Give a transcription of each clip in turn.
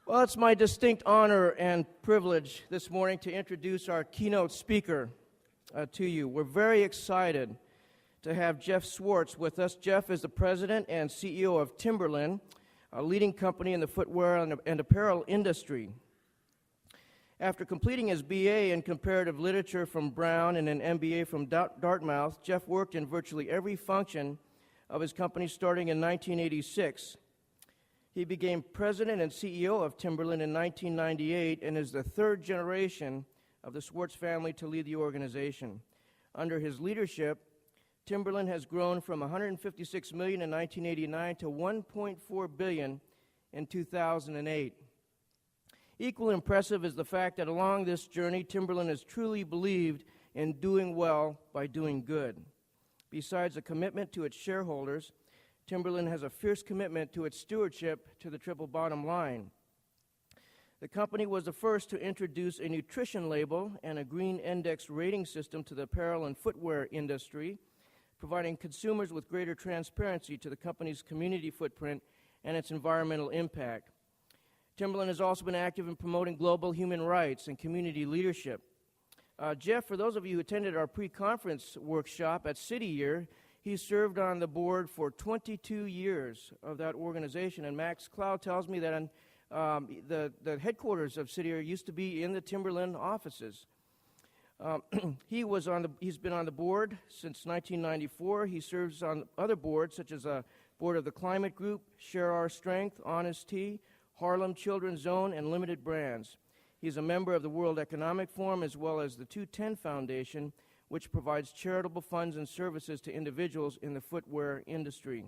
Well, it's my distinct honor and privilege this morning to introduce our keynote speaker to you. We're very excited to have Jeff Swartz with us. Jeff is the president and CEO of Timberland, a leading company in the footwear and apparel industry. After completing his BA in comparative literature from Brown and an MBA from Dartmouth, Jeff worked in virtually every function of his company starting in 1986. He became president and CEO of Timberland in 1998 and is the third generation of the Swartz family to lead the organization. Under his leadership, Timberland has grown from $156 million in 1989 to $1.4 billion in 2008. Equally impressive is the fact that along this journey, Timberland has truly believed in doing well by doing good. Besides a commitment to its shareholders, Timberland has a fierce commitment to its stewardship to the triple bottom line. The company was the first to introduce a nutrition label and a green index rating system to the apparel and footwear industry, providing consumers with greater transparency to the company's community footprint and its environmental impact. Timberland has also been active in promoting global human rights and community leadership. Jeff, for those of you who attended our pre-conference workshop at City Year, he served on the board for 22 years of that organization, and Max Cloud tells me that the headquarters of City Year used to be in the Timberland offices. He's been on the board since 1994. He serves on other boards, such as a board of the Climate Group, Share Our Strength, Honest Tea, Harlem Children's Zone, and Limited Brands. He's a member of the World Economic Forum as well as the 210 Foundation, which provides charitable funds and services to individuals in the footwear industry.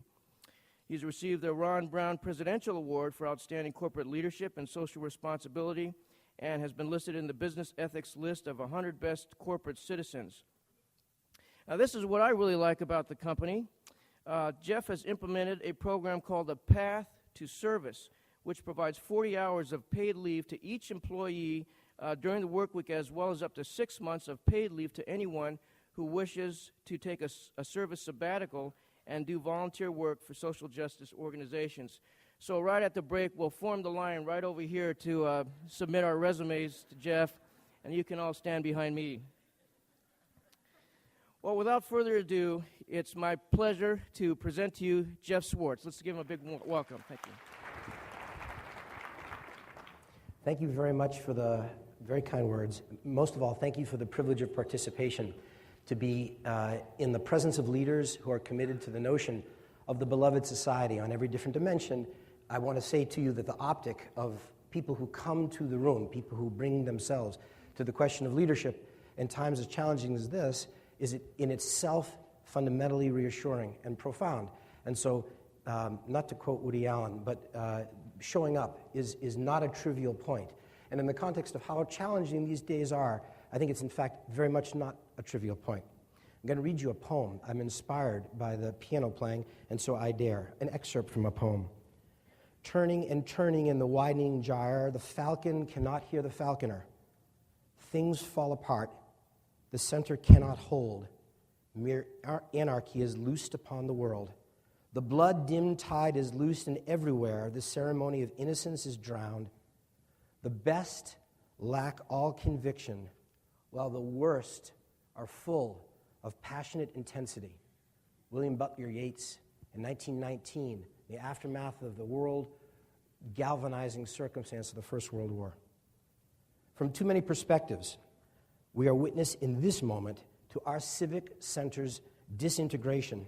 He's received the Ron Brown Presidential Award for Outstanding Corporate Leadership and Social Responsibility and has been listed in the Business Ethics list of 100 Best Corporate Citizens. Now, this is what I really like about the company. Jeff has implemented a program called the Path to Service, which provides 40 hours of paid leave to each employee during the work week, as well as up to 6 months of paid leave to anyone who wishes to take a service sabbatical and do volunteer work for social justice organizations. So right at the break, we'll form the line right over here to submit our resumes to Jeff, and you can all stand behind me. Well, without further ado, it's my pleasure to present to you Jeff Swartz. Let's give him a big welcome. Thank you. Thank you very much for the very kind words. Most of all, thank you for the privilege of participation, to be in the presence of leaders who are committed to the notion of the beloved society on every different dimension. I want to say to you that the optic of people who come to the room, people who bring themselves to the question of leadership in times as challenging as this, is in itself fundamentally reassuring and profound. And so, not to quote Woody Allen, but showing up is not a trivial point. And in the context of how challenging these days are, I think it's in fact very much not a trivial point. I'm going to read you a poem. I'm inspired by the piano playing, and so I dare. An excerpt from a poem. Turning and turning in the widening gyre, the falcon cannot hear the falconer. Things fall apart. The center cannot hold. Mere anarchy is loosed upon the world. The blood-dimmed tide is loosed, and everywhere the ceremony of innocence is drowned. The best lack all conviction, while the worst are full of passionate intensity. William Butler Yeats, in 1919, the aftermath of the world galvanizing circumstance of the First World War. From too many perspectives, we are witness in this moment to our civic center's disintegration.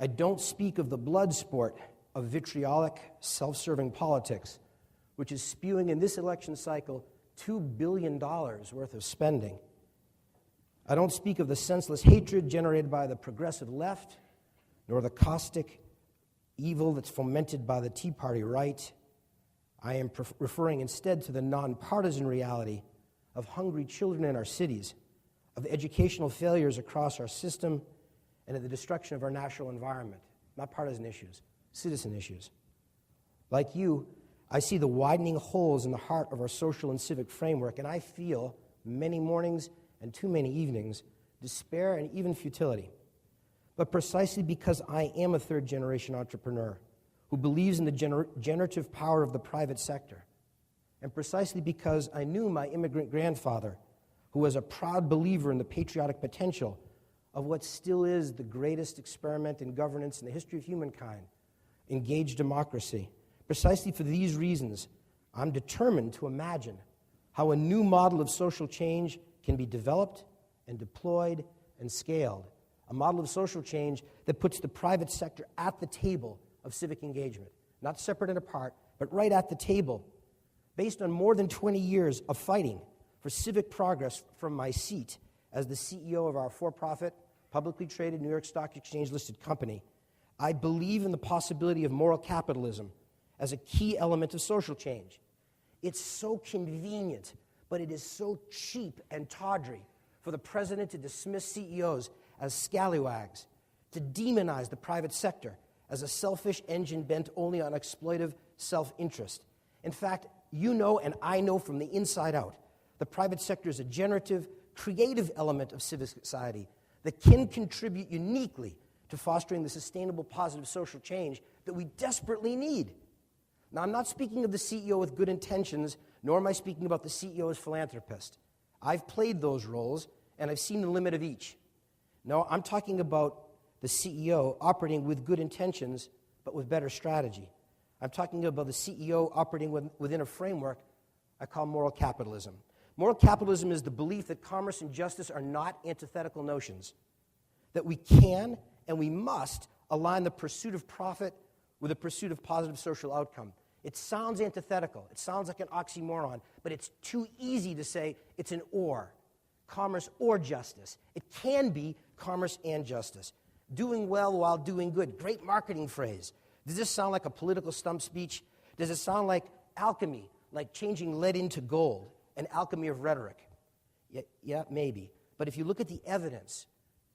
I don't speak of the blood sport of vitriolic, self-serving politics, which is spewing in this election cycle $2 billion worth of spending. I don't speak of the senseless hatred generated by the progressive left, nor the caustic evil that's fomented by the Tea Party right. I am referring instead to the nonpartisan reality of hungry children in our cities, of educational failures across our system, and of the destruction of our natural environment. Not partisan issues, citizen issues. Like you, I see the widening holes in the heart of our social and civic framework, and I feel, many mornings and too many evenings, despair and even futility. But precisely because I am a third-generation entrepreneur who believes in the generative power of the private sector, and precisely because I knew my immigrant grandfather, who was a proud believer in the patriotic potential of what still is the greatest experiment in governance in the history of humankind, engaged democracy. Precisely for these reasons, I'm determined to imagine how a new model of social change can be developed and deployed and scaled. A model of social change that puts the private sector at the table of civic engagement, not separate and apart, but right at the table, based on more than 20 years of fighting for civic progress from my seat as the CEO of our for-profit, publicly traded New York Stock Exchange-listed company. I believe in the possibility of moral capitalism as a key element of social change. It's so convenient, but it is so cheap and tawdry for the president to dismiss CEOs as scallywags, to demonize the private sector as a selfish engine bent only on exploitive self-interest. In fact, you know and I know from the inside out, the private sector is a generative, creative element of civic society that can contribute uniquely to fostering the sustainable, positive social change that we desperately need. Now, I'm not speaking of the CEO with good intentions, nor am I speaking about the CEO as philanthropist. I've played those roles, and I've seen the limit of each. No, I'm talking about the CEO operating with good intentions, but with better strategy. I'm talking about the CEO operating within a framework I call moral capitalism. Moral capitalism is the belief that commerce and justice are not antithetical notions, that we can and we must align the pursuit of profit with the pursuit of positive social outcome. It sounds antithetical. It sounds like an oxymoron, but it's too easy to say it's an or, commerce or justice. It can be commerce and justice. Doing well while doing good. Great marketing phrase. Does this sound like a political stump speech? Does it sound like alchemy, like changing lead into gold, an alchemy of rhetoric? Yeah, maybe. But if you look at the evidence,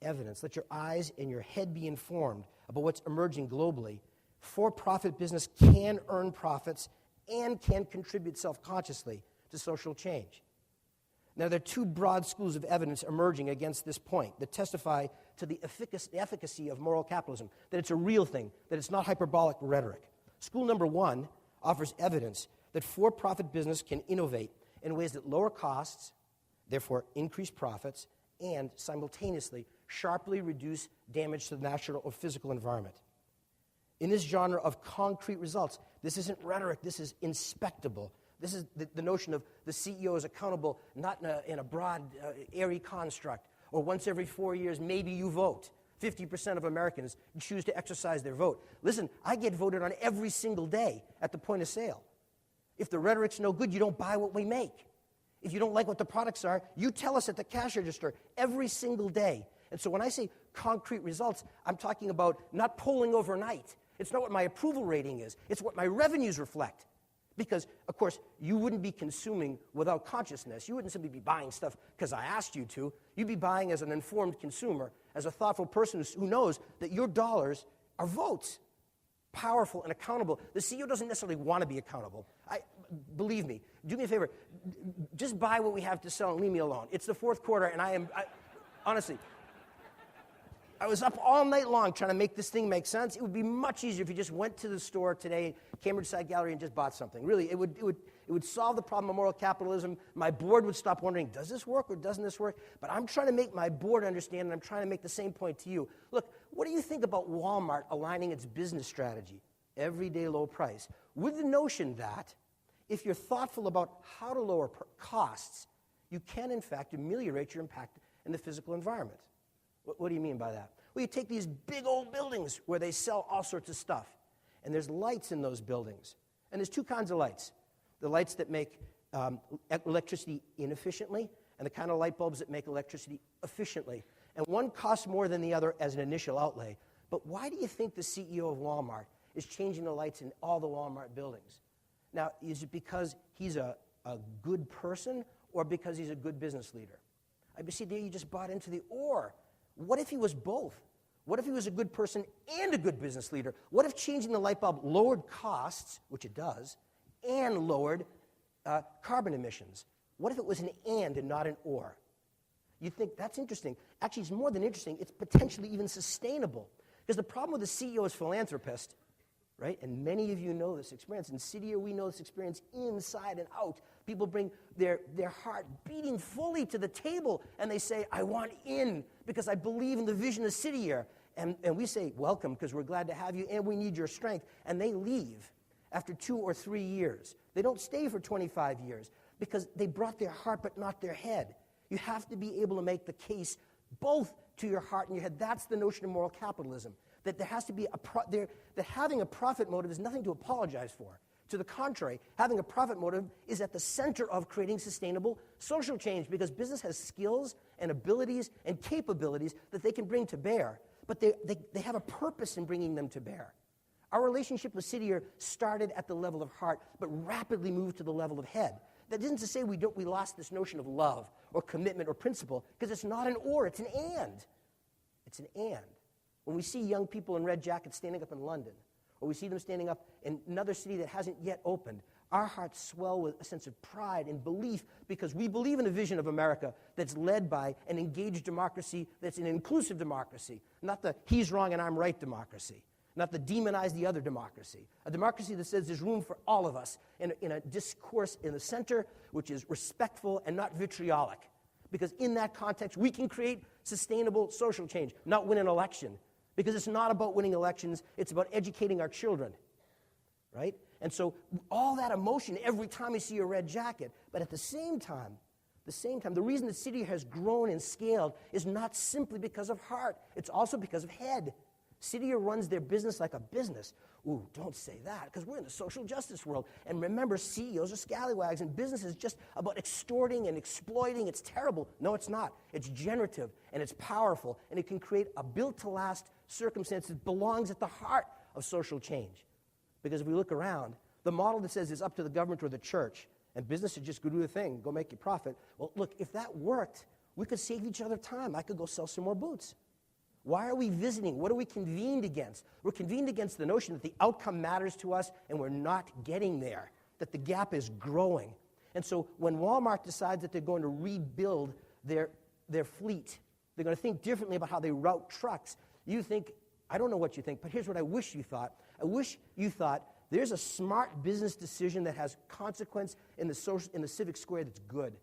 let your eyes and your head be informed about what's emerging globally. For-profit business can earn profits and can contribute self-consciously to social change. Now, there are two broad schools of evidence emerging against this point that testify to the efficacy of moral capitalism, that it's a real thing, that it's not hyperbolic rhetoric. School number one offers evidence that for-profit business can innovate in ways that lower costs, therefore increase profits, and simultaneously sharply reduce damage to the natural or physical environment. In this genre of concrete results, this isn't rhetoric, this is inspectable. This is the notion of the CEO is accountable not in a broad, airy construct, or once every 4 years, maybe you vote. 50% of Americans choose to exercise their vote. Listen, I get voted on every single day at the point of sale. If the rhetoric's no good, you don't buy what we make. If you don't like what the products are, you tell us at the cash register every single day. And so when I say concrete results, I'm talking about not polling overnight. It's not what my approval rating is. It's what my revenues reflect. Because, of course, you wouldn't be consuming without consciousness. You wouldn't simply be buying stuff because I asked you to. You'd be buying as an informed consumer, as a thoughtful person who knows that your dollars are votes, powerful and accountable. The CEO doesn't necessarily want to be accountable. Believe me, do me a favor. Just buy what we have to sell and leave me alone. It's the fourth quarter, and honestly, I was up all night long trying to make this thing make sense. It would be much easier if you just went to the store today, Cambridge Side Gallery, and just bought something. Really, it would solve the problem of moral capitalism. My board would stop wondering, does this work or doesn't this work? But I'm trying to make my board understand, and I'm trying to make the same point to you. Look, what do you think about Walmart aligning its business strategy, everyday low price, with the notion that if you're thoughtful about how to lower costs, you can, in fact, ameliorate your impact in the physical environment? What do you mean by that? Well, you take these big old buildings where they sell all sorts of stuff, and there's lights in those buildings. And there's two kinds of lights. The lights that make electricity inefficiently, and the kind of light bulbs that make electricity efficiently. And one costs more than the other as an initial outlay. But why do you think the CEO of Walmart is changing the lights in all the Walmart buildings? Now, is it because he's a good person, or because he's a good business leader? See, there you just bought into the or. What if he was both? What if he was a good person and a good business leader? What if changing the light bulb lowered costs, which it does, and lowered carbon emissions? What if it was an and not an or? You think that's interesting. Actually, it's more than interesting. It's potentially even sustainable. Because the problem with the CEO as philanthropist right? And many of you know this experience. In Cydia, we know this experience inside and out. People bring their heart beating fully to the table, and they say, I want in because I believe in the vision of Cydia. And we say, welcome, because we're glad to have you, and we need your strength. And they leave after 2 or 3 years. They don't stay for 25 years because they brought their heart but not their head. You have to be able to make the case both to your heart and your head. That's the notion of moral capitalism. That there has to be that having a profit motive is nothing to apologize for. To the contrary, having a profit motive is at the center of creating sustainable social change because business has skills and abilities and capabilities that they can bring to bear, but they have a purpose in bringing them to bear. Our relationship with Cydia started at the level of heart, but rapidly moved to the level of head. That isn't to say we lost this notion of love or commitment or principle, because it's not an or, it's an and. It's an and. When we see young people in red jackets standing up in London, or we see them standing up in another city that hasn't yet opened, our hearts swell with a sense of pride and belief because we believe in a vision of America that's led by an engaged democracy that's an inclusive democracy, not the he's wrong and I'm right democracy, not the demonize the other democracy, a democracy that says there's room for all of us in a discourse in the center which is respectful and not vitriolic. Because in that context, we can create sustainable social change, not win an election. Because it's not about winning elections, it's about educating our children, right? And so all that emotion every time we see a red jacket, but at the same time, the reason the city has grown and scaled is not simply because of heart, it's also because of head. Cydia runs their business like a business. Ooh, don't say that, because we're in the social justice world. And remember, CEOs are scallywags, and business is just about extorting and exploiting. It's terrible. No, it's not. It's generative, and it's powerful, and it can create a built-to-last circumstance that belongs at the heart of social change. Because if we look around, the model that says it's up to the government or the church, and business should just go do the thing, go make your profit. Well, look, if that worked, we could save each other time. I could go sell some more boots. Why are we visiting? What are we convened against? We're convened against the notion that the outcome matters to us and we're not getting there, that the gap is growing. And so when Walmart decides that they're going to rebuild their fleet, they're going to think differently about how they route trucks. You think, I don't know what you think, but here's what I wish you thought. I wish you thought there's a smart business decision that has consequence in the civic square that's good.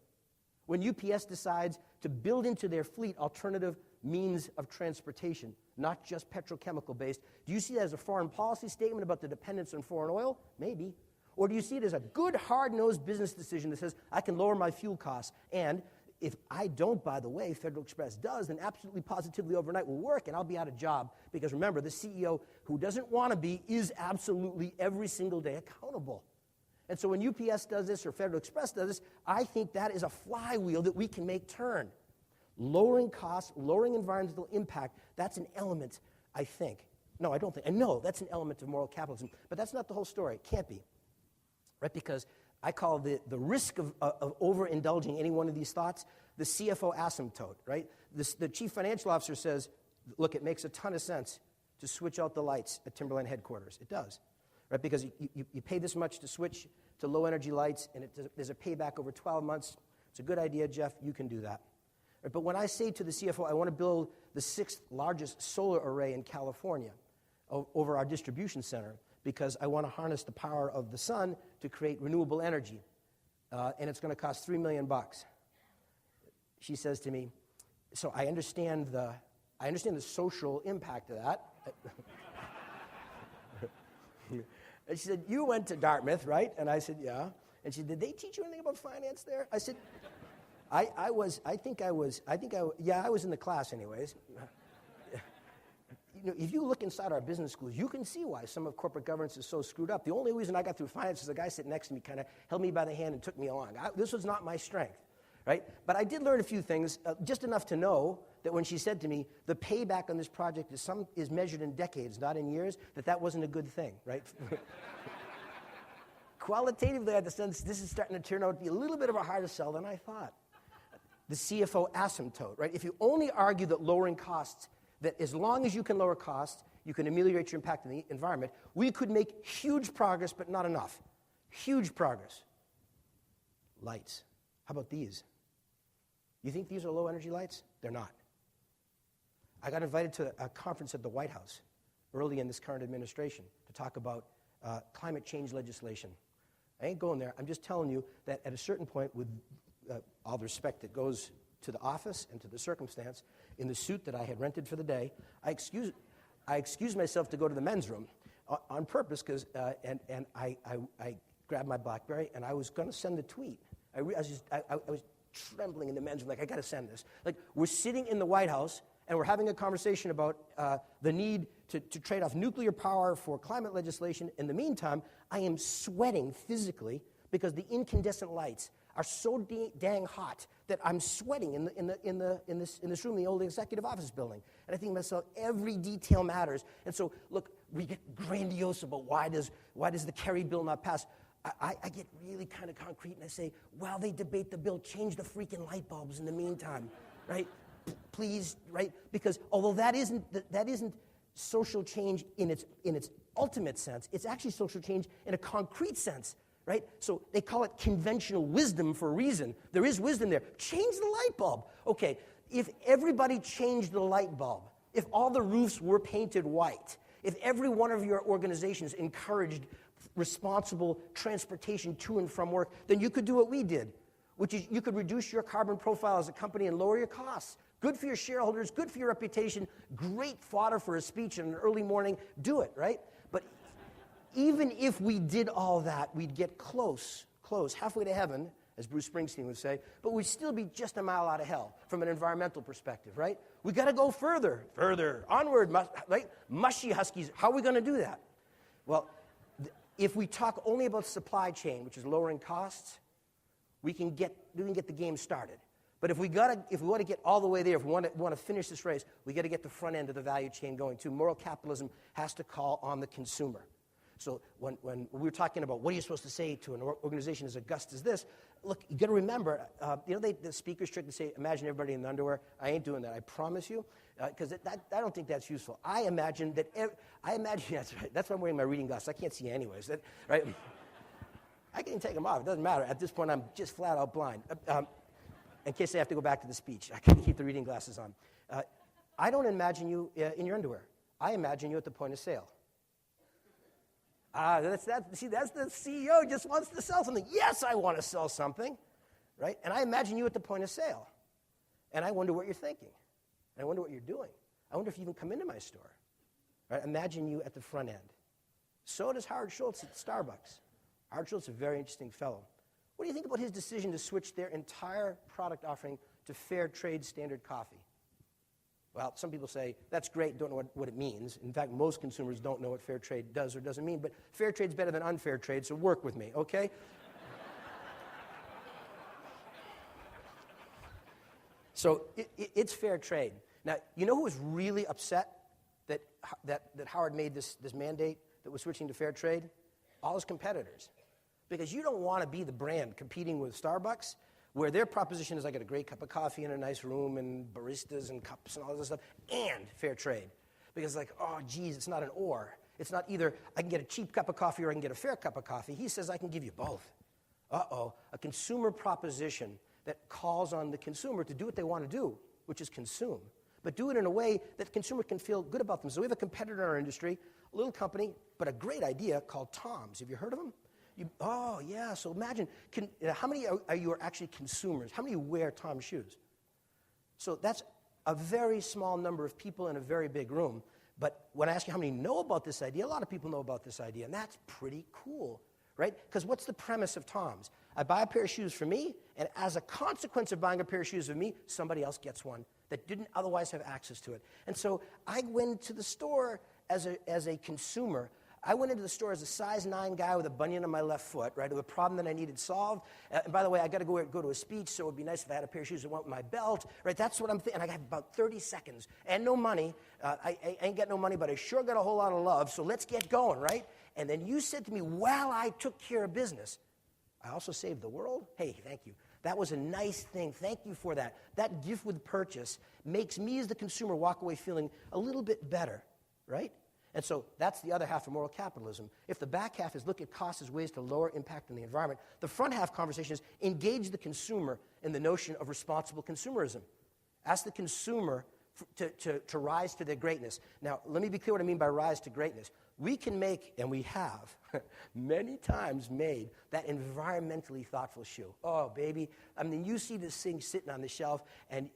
When UPS decides to build into their fleet alternative means of transportation, not just petrochemical based, do you see that as a foreign policy statement about the dependence on foreign oil? Maybe. Or do you see it as a good, hard-nosed business decision that says, I can lower my fuel costs, and if I don't, by the way, Federal Express does, then absolutely positively overnight will work, and I'll be out of job. Because remember, the CEO who doesn't want to be is absolutely every single day accountable. And so when UPS does this or Federal Express does this, I think that is a flywheel that we can make turn. Lowering costs, lowering environmental impact, that's an element, I think. No, I don't think. I know that's an element of moral capitalism, but that's not the whole story. It can't be, right? Because I call the risk of overindulging any one of these thoughts the CFO asymptote, right? The chief financial officer says, look, it makes a ton of sense to switch out the lights at Timberland headquarters. It does, right? Because you pay this much to switch to low-energy lights, and there's a payback over 12 months. It's a good idea, Jeff. You can do that. Right? But when I say to the CFO, I want to build the 6th largest solar array in California over our distribution center because I want to harness the power of the sun to create renewable energy, and it's going to cost $3 million. She says to me, so I understand the social impact of that. And she said, you went to Dartmouth, right? And I said, yeah. And she said, did they teach you anything about finance there? I said, I was in the class anyways. You know, if you look inside our business schools, you can see why some of corporate governance is so screwed up. The only reason I got through finance is the guy sitting next to me kind of held me by the hand and took me along. This was not my strength, right? But I did learn a few things, just enough to know that when she said to me, the payback on this project is measured in decades, not in years, that wasn't a good thing, right? Qualitatively, I had the sense this is starting to turn out to be a little bit of a harder sell than I thought. The CFO asymptote, right? If you only argue that lowering costs, that as long as you can lower costs, you can ameliorate your impact on the environment, we could make huge progress, but not enough. Huge progress. Lights. How about these? You think these are low-energy lights? They're not. I got invited to a conference at the White House early in this current administration to talk about climate change legislation. I ain't going there. I'm just telling you that at a certain point, with all the respect that goes to the office and to the circumstance, in the suit that I had rented for the day, I excused myself to go to the men's room on purpose, because and I grabbed my BlackBerry and I was going to send the tweet. I was trembling in the men's room, like, I got to send this. Like, we're sitting in the White House and we're having a conversation about the need to trade off nuclear power for climate legislation. In the meantime, I am sweating physically because the incandescent lights are so dang hot that I'm sweating in this room, the old executive office building. And I think to myself, every detail matters. And so, look, we get grandiose about why does the Kerry bill not pass? I get really kind of concrete, and I say, while they debate the bill, change the freaking light bulbs in the meantime, right? Please, right? Because although that isn't social change in its ultimate sense, it's actually social change in a concrete sense, right? So they call it conventional wisdom for a reason. There is wisdom there. Change the light bulb. Okay, if everybody changed the light bulb, if all the roofs were painted white, if every one of your organizations encouraged responsible transportation to and from work, then you could do what we did, which is you could reduce your carbon profile as a company and lower your costs. Good for your shareholders, good for your reputation, great fodder for a speech in an early morning. Do it, right? But even if we did all that, we'd get close, halfway to heaven, as Bruce Springsteen would say, but we'd still be just a mile out of hell from an environmental perspective, right? We got to go further, onward, right? Mushy Huskies, how are we going to do that? Well, if we talk only about supply chain, which is lowering costs, we can get the game started. But if we want to get all the way there, if we want to finish this race, we got to get the front end of the value chain going too. Moral capitalism has to call on the consumer. So when we were talking about what are you supposed to say to an organization as august as this, look, you got to remember, the speakers trick to say, imagine everybody in underwear. I ain't doing that, I promise you, because I don't think that's useful. I imagine that's right. That's why I'm wearing my reading glasses. I can't see anyways, right? I can take them off. It doesn't matter. At this point, I'm just flat out blind. In case I have to go back to the speech, I can keep the reading glasses on. I don't imagine you in your underwear. I imagine you at the point of sale. That's the CEO just wants to sell something. Yes, I want to sell something, right? And I imagine you at the point of sale. And I wonder what you're thinking. And I wonder what you're doing. I wonder if you even come into my store. Right? Imagine you at the front end. So does Howard Schultz at Starbucks. Howard Schultz is a very interesting fellow. What do you think about his decision to switch their entire product offering to fair trade standard coffee? Well, some people say, that's great, don't know what it means. In fact, most consumers don't know what fair trade does or doesn't mean, but fair trade's better than unfair trade, so work with me, okay? So it's fair trade. Now, you know who was really upset that Howard made this mandate that was switching to fair trade? All his competitors. Because you don't want to be the brand competing with Starbucks, where their proposition is I get a great cup of coffee in a nice room and baristas and cups and all this stuff, and fair trade. Because oh, geez, it's not an or. It's not either I can get a cheap cup of coffee or I can get a fair cup of coffee. He says I can give you both. Uh-oh, a consumer proposition that calls on the consumer to do what they want to do, which is consume, but do it in a way that the consumer can feel good about them. So we have a competitor in our industry, a little company, but a great idea called Tom's. Have you heard of them? Oh, yeah, so imagine, how many are you actually consumers? How many wear Tom's shoes? So that's a very small number of people in a very big room. But when I ask you how many know about this idea, a lot of people know about this idea, and that's pretty cool, right? Because what's the premise of Tom's? I buy a pair of shoes for me, and as a consequence of buying a pair of shoes for me, somebody else gets one that didn't otherwise have access to it. And so I went to the store as a consumer. I went into the store as a size 9 guy with a bunion on my left foot, right, with a problem that I needed solved. And by the way, I got to go to a speech, so it would be nice if I had a pair of shoes that went with my belt, right? That's what I'm thinking. And I got about 30 seconds and no money. I ain't got no money, but I sure got a whole lot of love, so let's get going, right? And then you said to me, well, I took care of business. I also saved the world? Hey, thank you. That was a nice thing. Thank you for that. That gift with purchase makes me as the consumer walk away feeling a little bit better, right? And so that's the other half of moral capitalism. If the back half is look at costs as ways to lower impact on the environment, the front half conversation is engage the consumer in the notion of responsible consumerism. Ask the consumer to rise to their greatness. Now, let me be clear what I mean by rise to greatness. we can make, and we have, many times made that environmentally thoughtful shoe. Oh, baby. I mean, you see this thing sitting on the shelf, and,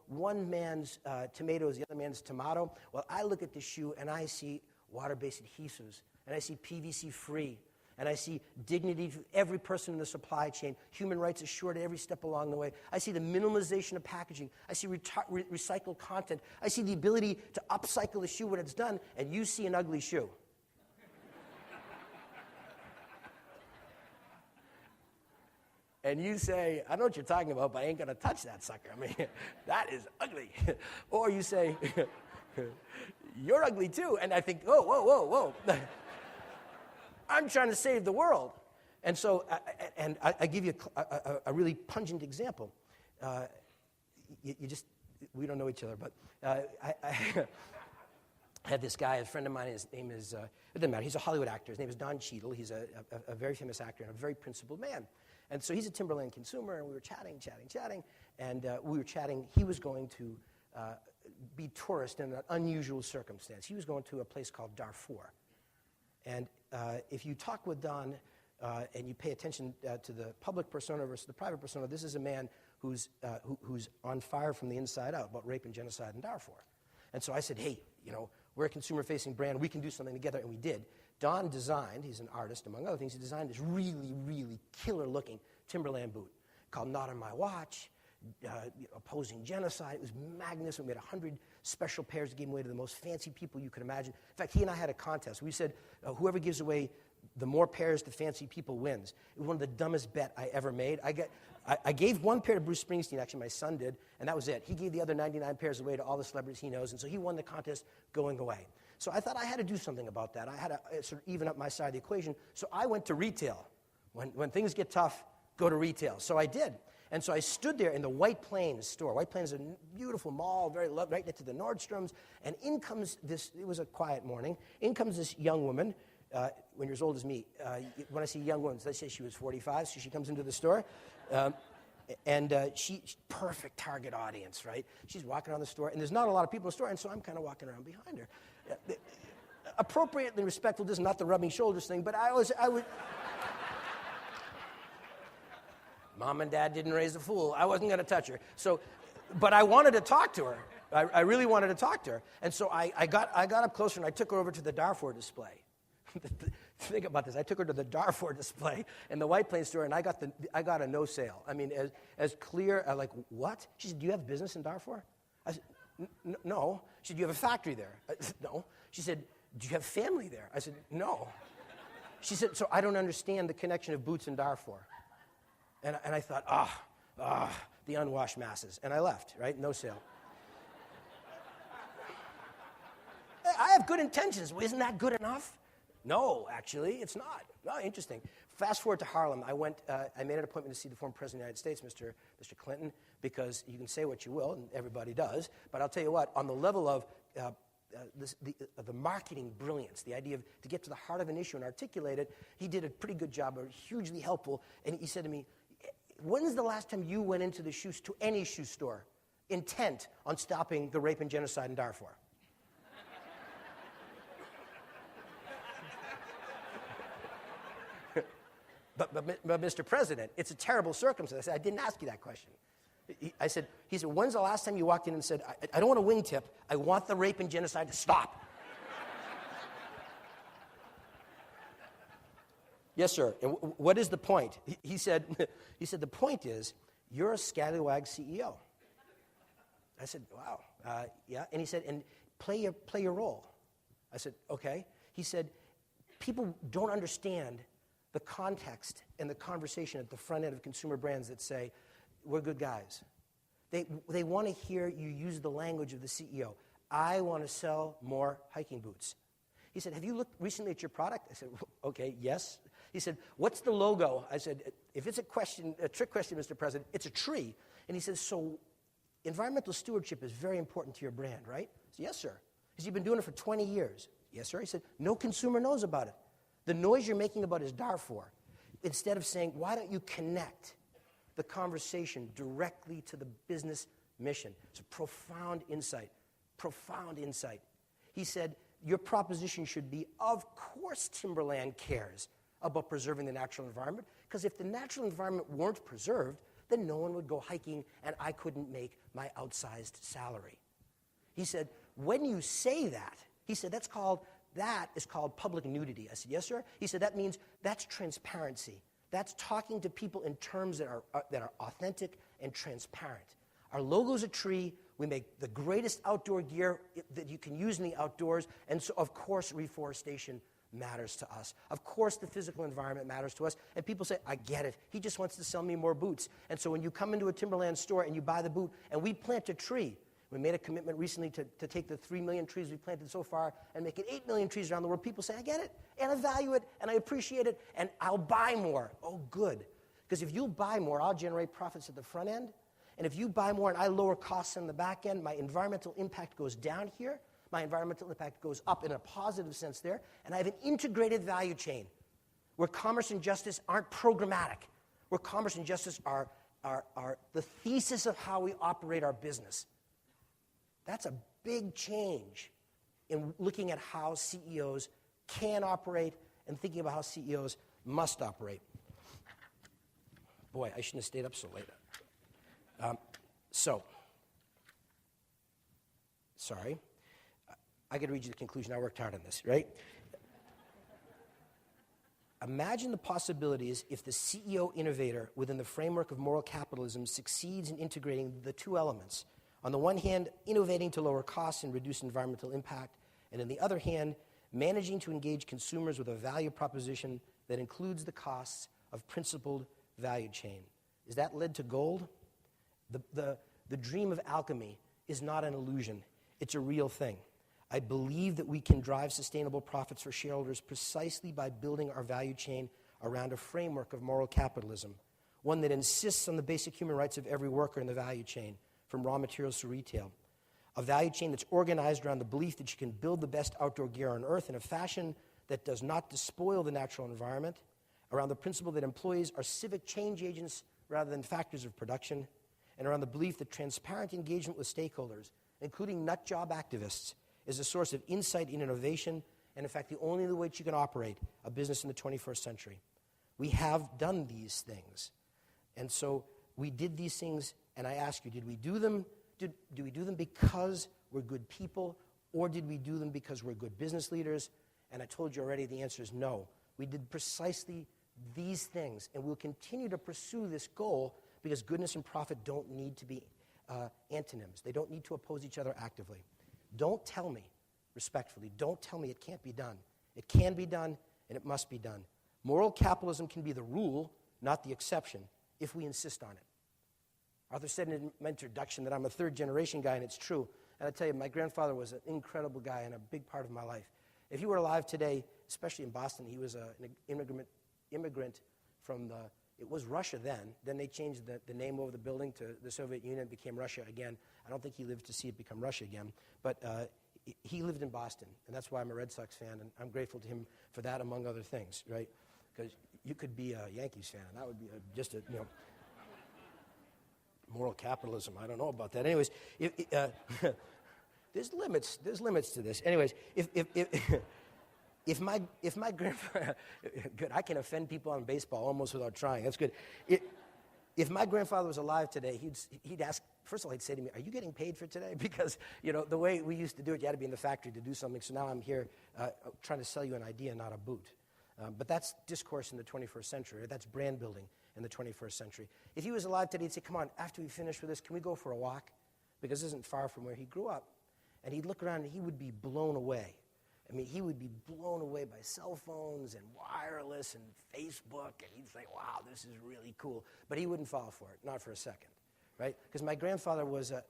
one man's tomato is the other man's tomato. Well, I look at the shoe, and I see water-based adhesives, and I see PVC-free, and I see dignity to every person in the supply chain. Human rights assured at every step along the way. I see the minimalization of packaging. I see recycled content. I see the ability to upcycle the shoe when it's done, and you see an ugly shoe. And you say, I know what you're talking about, but I ain't going to touch that sucker. I mean, that is ugly. Or you say, you're ugly too. And I think, whoa. I'm trying to save the world. And so, I give you a really pungent example. We don't know each other, but I had this guy, a friend of mine, his name is, it doesn't matter, he's a Hollywood actor. His name is Don Cheadle. He's a very famous actor and a very principled man. And so he's a Timberland consumer, and we were chatting, and we were chatting. He was going to be tourist in an unusual circumstance. He was going to a place called Darfur. And if you talk with Don and you pay attention to the public persona versus the private persona, this is a man who's on fire from the inside out about rape and genocide in Darfur. And so I said, hey, we're a consumer-facing brand. We can do something together, and we did. Don designed, he's an artist, among other things, he designed this really, really killer-looking Timberland boot called Not On My Watch, opposing genocide. It was magnificent. We made 100 special pairs that gave away to the most fancy people you could imagine. In fact, he and I had a contest. We said, whoever gives away the more pairs to fancy people wins. It was one of the dumbest bet I ever made. I gave one pair to Bruce Springsteen, actually my son did, and that was it. He gave the other 99 pairs away to all the celebrities he knows, and so he won the contest going away. So I thought I had to do something about that. I had to sort of even up my side of the equation. So I went to retail. When things get tough, go to retail. So I did. And so I stood there in the White Plains store. White Plains is a beautiful mall, very loved, right next to the Nordstroms. And in comes this, it was a quiet morning, in comes this young woman, when you're as old as me. When I see young women, let's say she was 45, so she comes into the store. She's perfect target audience, right? She's walking around the store, and there's not a lot of people in the store, and so I'm kind of walking around behind her. Appropriately respectful, this is not the rubbing shoulders thing, but I would... Mom and Dad didn't raise a fool. I wasn't going to touch her. So, but I wanted to talk to her. I really wanted to talk to her. And so I got up closer, and I took her over to the Darfur display. Think about this. I took her to the Darfur display in the White Plains store, and I got a no sale. I mean, as clear, like, what? She said, do you have business in Darfur? I said, no. She said, do you have a factory there? I said, no. She said, do you have family there? I said, no. She said, so I don't understand the connection of boots and Darfur. And I thought, the unwashed masses. And I left, right? No sale. I have good intentions. Well, isn't that good enough? No, actually, it's not. Oh, interesting. Fast forward to Harlem. I made an appointment to see the former President of the United States, Mr. Clinton, because you can say what you will, and everybody does. But I'll tell you what, on the level of the marketing brilliance, the idea of to get to the heart of an issue and articulate it, he did a pretty good job, hugely helpful. And he said to me, when's the last time you went into to any shoe store intent on stopping the rape and genocide in Darfur? But Mr. President, it's a terrible circumstance. I said, I didn't ask you that question. He said, when's the last time you walked in and said, I don't want a wingtip, I want the rape and genocide to stop? Yes, sir. And what is the point? He said, the point is, you're a scallywag CEO. I said, wow, yeah. And he said, and play your role. I said, okay. He said, people don't understand the context and the conversation at the front end of consumer brands that say, we're good guys. They want to hear you use the language of the CEO. I want to sell more hiking boots. He said, have you looked recently at your product? I said, okay, yes. He said, what's the logo? I said, if it's a trick question, Mr. President, it's a tree. And he says, so environmental stewardship is very important to your brand, right? I said, yes, sir. He said, you've been doing it for 20 years. Yes, sir. He said, no consumer knows about it. The noise you're making about is Darfur. Instead of saying, why don't you connect the conversation directly to the business mission? It's a profound insight, profound insight. He said, your proposition should be, of course timberland cares about preserving the natural environment, because if the natural environment weren't preserved, then no one would go hiking and I couldn't make my outsized salary. He said, when you say that, he said, that is called public nudity. I said, yes, sir. He said, that means that's transparency. That's talking to people in terms that are authentic and transparent. Our logo's a tree. We make the greatest outdoor gear that you can use in the outdoors. And so, of course, reforestation matters to us. Of course, the physical environment matters to us. And people say, I get it. He just wants to sell me more boots. And so when you come into a timberland store and you buy the boot and we plant a tree, we made a commitment recently to take the 3 million trees we've planted so far and make it 8 million trees around the world. People say, I get it, and I value it, and I appreciate it, and I'll buy more. Oh, good. Because if you'll buy more, I'll generate profits at the front end. And if you buy more and I lower costs on the back end, my environmental impact goes down here. My environmental impact goes up in a positive sense there. And I have an integrated value chain where commerce and justice aren't programmatic, where commerce and justice are the thesis of how we operate our business. That's a big change in looking at how CEOs can operate and thinking about how CEOs must operate. Boy, I shouldn't have stayed up so late. Sorry. I got to read you the conclusion. I worked hard on this, right? Imagine the possibilities if the CEO innovator within the framework of moral capitalism succeeds in integrating the two elements. On the one hand, innovating to lower costs and reduce environmental impact, and on the other hand, managing to engage consumers with a value proposition that includes the costs of principled value chain. Is that led to gold? The dream of alchemy is not an illusion. It's a real thing. I believe that we can drive sustainable profits for shareholders precisely by building our value chain around a framework of moral capitalism, one that insists on the basic human rights of every worker in the value chain, from raw materials to retail. A value chain that's organized around the belief that you can build the best outdoor gear on earth in a fashion that does not despoil the natural environment, around the principle that employees are civic change agents rather than factors of production, and around the belief that transparent engagement with stakeholders, including nut job activists, is a source of insight and innovation, and in fact the only way you can operate a business in the 21st century. We have done these things. And so we did these things, and I ask you, did we do them? Do we do them because we're good people, or did we do them because we're good business leaders? And I told you already the answer is no. We did precisely these things, and we'll continue to pursue this goal because goodness and profit don't need to be antonyms. They don't need to oppose each other actively. Don't tell me, respectfully, don't tell me it can't be done. It can be done, and it must be done. Moral capitalism can be the rule, not the exception, if we insist on it. Arthur said in my introduction that I'm a third-generation guy, and it's true. And I tell you, my grandfather was an incredible guy and a big part of my life. If he were alive today, especially in Boston, he was an immigrant from it was Russia then. Then they changed the name over the building to the Soviet Union. It became Russia again. I don't think he lived to see it become Russia again. But he lived in Boston, and that's why I'm a Red Sox fan, and I'm grateful to him for that, among other things, right? Because you could be a Yankees fan, and that would be just a, moral capitalism. I don't know about that. Anyways, there's limits to this. Anyways, if my grandfather, good, I can offend people on baseball almost without trying. That's good. If my grandfather was alive today, he'd ask, first of all, he'd say to me, are you getting paid for today? Because, the way we used to do it, you had to be in the factory to do something. So now I'm here trying to sell you an idea, not a boot. But that's discourse in the 21st century. That's brand building in the 21st century. If he was alive today, he'd say, come on, after we finish with this, can we go for a walk? Because this isn't far from where he grew up. And he'd look around and he would be blown away. I mean, he would be blown away by cell phones and wireless and Facebook, and he'd think, wow, this is really cool. But he wouldn't fall for it, not for a second, right? Because my grandfather was a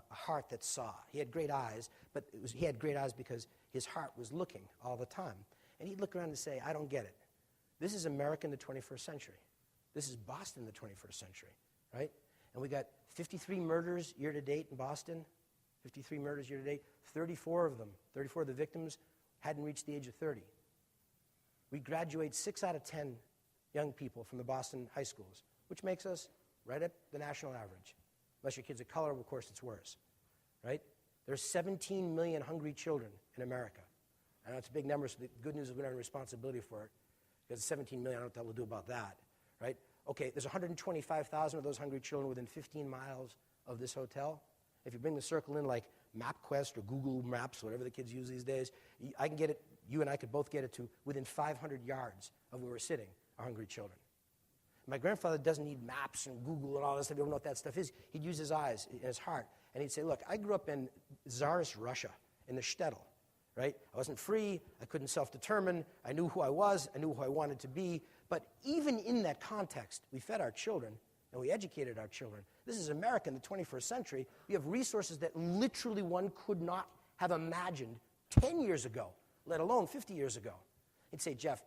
heart that saw. He had great eyes, but he had great eyes because his heart was looking all the time. And he'd look around and say, I don't get it. This is America in the 21st century. This is Boston in the 21st century, right? And we got 53 murders year to date in Boston. 53 murders year to date. 34 of the victims hadn't reached the age of 30. We graduate 6 out of 10 young people from the Boston high schools, which makes us right at the national average. Unless your kid's of color, of course, it's worse, right? There's 17 million hungry children in America. I know it's a big number, so the good news is we don't have responsibility for it, because 17 million, I don't know what that will do about that, right? Okay, there's 125,000 of those hungry children within 15 miles of this hotel. If you bring the circle in like MapQuest or Google Maps, whatever the kids use these days, I can get it, you and I could both get it to within 500 yards of where we're sitting, are hungry children. My grandfather doesn't need maps and Google and all this stuff. You don't know what that stuff is. He'd use his eyes and his heart. And he'd say, look, I grew up in Tsarist Russia, in the shtetl, right? I wasn't free. I couldn't self-determine. I knew who I was. I knew who I wanted to be. But even in that context, we fed our children and we educated our children. This is America in the 21st century. We have resources that literally one could not have imagined 10 years ago, let alone 50 years ago. He'd say, Jeff,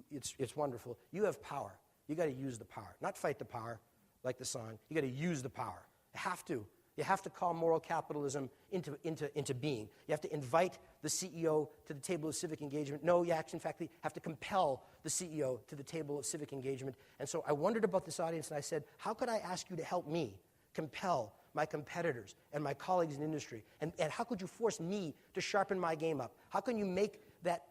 it's wonderful. You have power. You got to use the power, not fight the power, like the song. You got to use the power. You have to. You have to call moral capitalism into being. You have to invite the CEO to the table of civic engagement. No, you actually, in fact, have to compel the CEO to the table of civic engagement. And so I wondered about this audience, and I said, how could I ask you to help me compel my competitors and my colleagues in industry? And how could you force me to sharpen my game up? How can you make that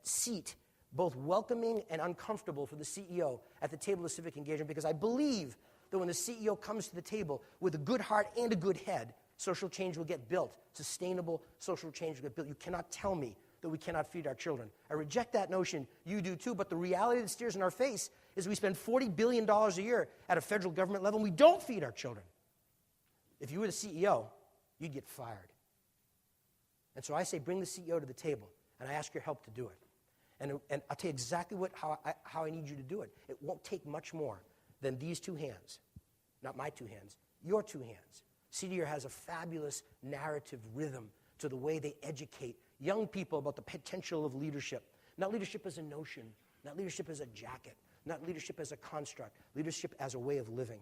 seat both welcoming and uncomfortable for the CEO at the table of civic engagement? Because I believe that when the CEO comes to the table with a good heart and a good head, social change will get built. Sustainable social change will get built. You cannot tell me that we cannot feed our children. I reject that notion. You do too. But the reality that stares in our face is we spend $40 billion a year at a federal government level, and we don't feed our children. If you were the CEO, you'd get fired. And so I say bring the CEO to the table, and I ask your help to do it. And I'll tell you exactly how I need you to do it. It won't take much more than these two hands. Not my two hands, your two hands. CDR has a fabulous narrative rhythm to the way they educate young people about the potential of leadership. Not leadership as a notion, not leadership as a jacket, not leadership as a construct, leadership as a way of living.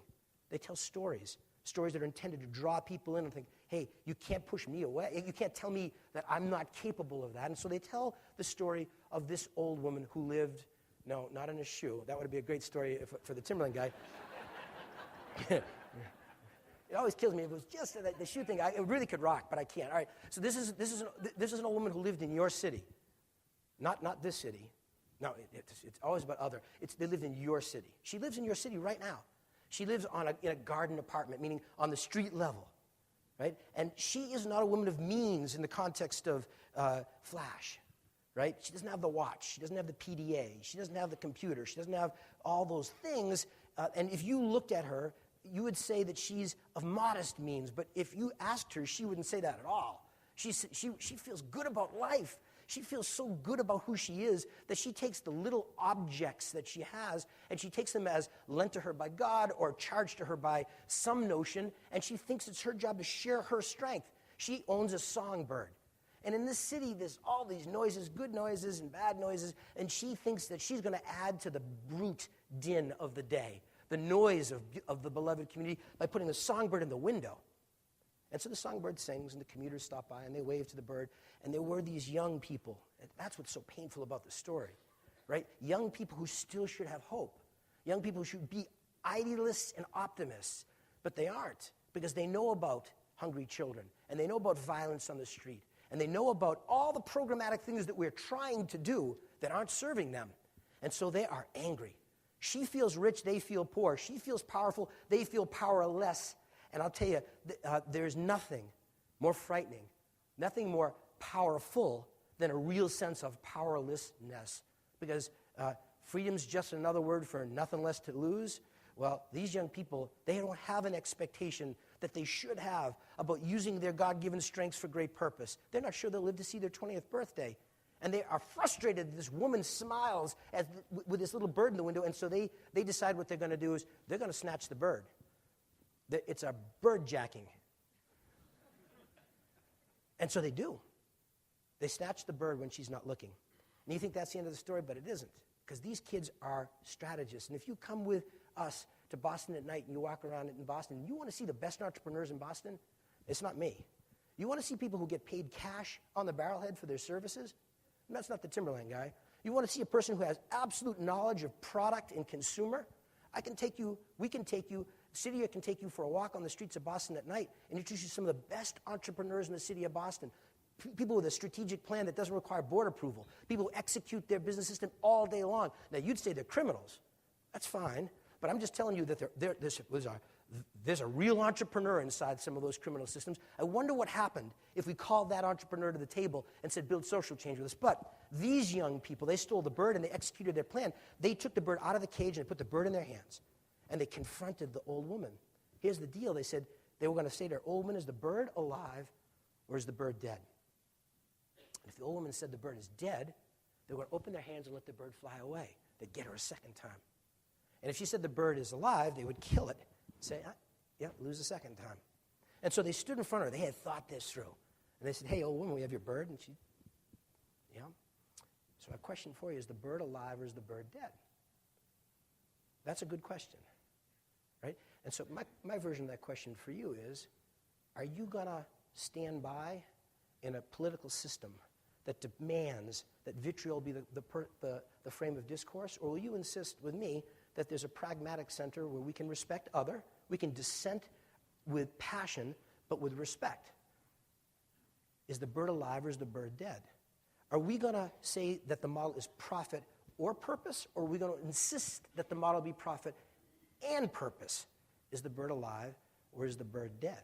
They tell stories that are intended to draw people in and think, hey, you can't push me away. You can't tell me that I'm not capable of that. And so they tell the story of this old woman who lived, no, not in a shoe. That would be a great story for the Timberland guy. It always kills me. If it was just the shoe thing, it really could rock, but I can't. All right, so this is an old woman who lived in your city, not this city. No, it's always about other. They lived in your city. She lives in your city right now. She lives in a garden apartment, meaning on the street level, right? And she is not a woman of means in the context of flash, right? She doesn't have the watch. She doesn't have the PDA. She doesn't have the computer. She doesn't have all those things. And if you looked at her, you would say that she's of modest means. But if you asked her, she wouldn't say that at all. She feels good about life. She feels so good about who she is that she takes the little objects that she has and she takes them as lent to her by God or charged to her by some notion, and she thinks it's her job to share her strength. She owns a songbird. And in this city, there's all these noises, good noises and bad noises, and she thinks that she's going to add to the brute din of the day, the noise of the beloved community, by putting a songbird in the window. And so the songbird sings, and the commuters stop by, and they wave to the bird. And there were these young people. And that's what's so painful about the story, right? Young people who still should have hope. Young people who should be idealists and optimists. But they aren't, because they know about hungry children, and they know about violence on the street, and they know about all the programmatic things that we're trying to do that aren't serving them. And so they are angry. She feels rich, they feel poor. She feels powerful, they feel powerless. And I'll tell you, there's nothing more frightening, nothing more powerful than a real sense of powerlessness. Because freedom's just another word for nothing less to lose. Well, these young people, they don't have an expectation that they should have about using their God-given strengths for great purpose. They're not sure they'll live to see their 20th birthday. And they are frustrated that this woman smiles with this little bird in the window, and so they decide what they're going to do is they're going to snatch the bird. It's a bird jacking. And so they do. They snatch the bird when she's not looking. And you think that's the end of the story, but it isn't. Because these kids are strategists. And if you come with us to Boston at night and you walk around in Boston, and you want to see the best entrepreneurs in Boston, it's not me. You want to see people who get paid cash on the barrelhead for their services? And that's not the Timberland guy. You want to see a person who has absolute knowledge of product and consumer? We can take you, City can take you for a walk on the streets of Boston at night and introduce you to some of the best entrepreneurs in the city of Boston. people with a strategic plan that doesn't require board approval, people who execute their business system all day long. Now, you'd say they're criminals. That's fine, but I'm just telling you that there's a real entrepreneur inside some of those criminal systems. I wonder what happened if we called that entrepreneur to the table and said, build social change with us. But these young people, they stole the bird and they executed their plan. They took the bird out of the cage and they put the bird in their hands. And they confronted the old woman. Here's the deal. They said they were going to say to her, old woman, is the bird alive or is the bird dead? And if the old woman said the bird is dead, they were going to open their hands and let the bird fly away. They'd get her a second time. And if she said the bird is alive, they would kill it and say, lose a second time. And so they stood in front of her. They had thought this through. And they said, hey, old woman, we have your bird. And she, So my question for you, is the bird alive or is the bird dead? That's a good question, right? And so my version of that question for you is, are you going to stand by in a political system that demands that vitriol be the frame of discourse, or will you insist with me that there's a pragmatic center where we can respect other, we can dissent with passion, but with respect? Is the bird alive or is the bird dead? Are we going to say that the model is profit or purpose, or are we going to insist that the model be profit and purpose? Is the bird alive or is the bird dead?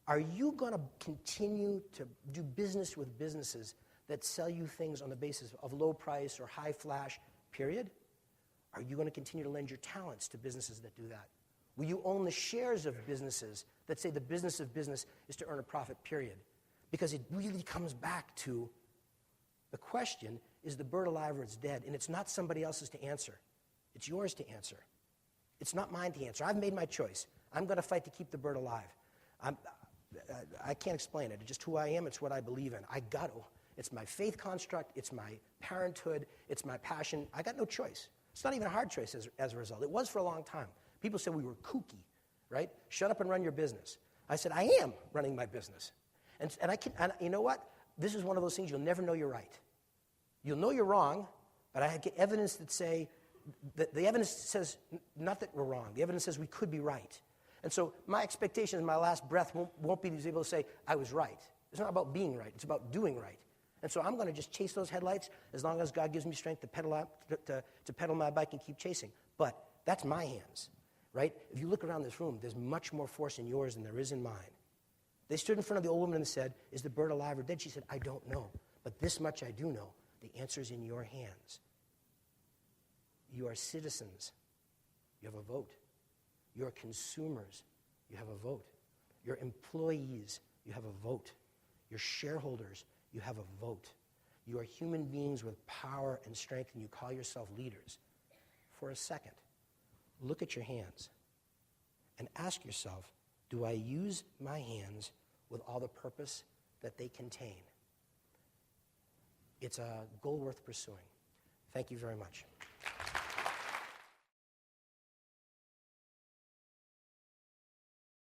Are you going to continue to do business with businesses that sell you things on the basis of low price or high flash, period? Are you going to continue to lend your talents to businesses that do that? Will you own the shares of businesses that say the business of business is to earn a profit, period? Because it really comes back to the question, is the bird alive or it's dead? And it's not somebody else's to answer. It's yours to answer. It's not mine to answer. I've made my choice. I'm going to fight to keep the bird alive. I can't explain it. It's just who I am. It's what I believe in. I got to. It's my faith construct. It's my parenthood. It's my passion. I got no choice. It's not even a hard choice as a result. It was for a long time. People said we were kooky, right? Shut up and run your business. I said, I am running my business. And you know what? This is one of those things you'll never know you're right. You'll know you're wrong, but I get evidence that say, the evidence says not that we're wrong. The evidence says we could be right. And so my expectation is my last breath won't be able to say, I was right. It's not about being right. It's about doing right. And so I'm going to just chase those headlights as long as God gives me strength to pedal my bike and keep chasing. But that's my hands, right? If you look around this room, there's much more force in yours than there is in mine. They stood in front of the old woman and said, is the bird alive or dead? She said, I don't know. But this much I do know. The answer is in your hands. You are citizens. You have a vote. You are consumers. You have a vote. Your employees. You have a vote. Your shareholders. You have a vote. You are human beings with power and strength, and you call yourself leaders. For a second, look at your hands and ask yourself, do I use my hands with all the purpose that they contain? It's a goal worth pursuing. Thank you very much.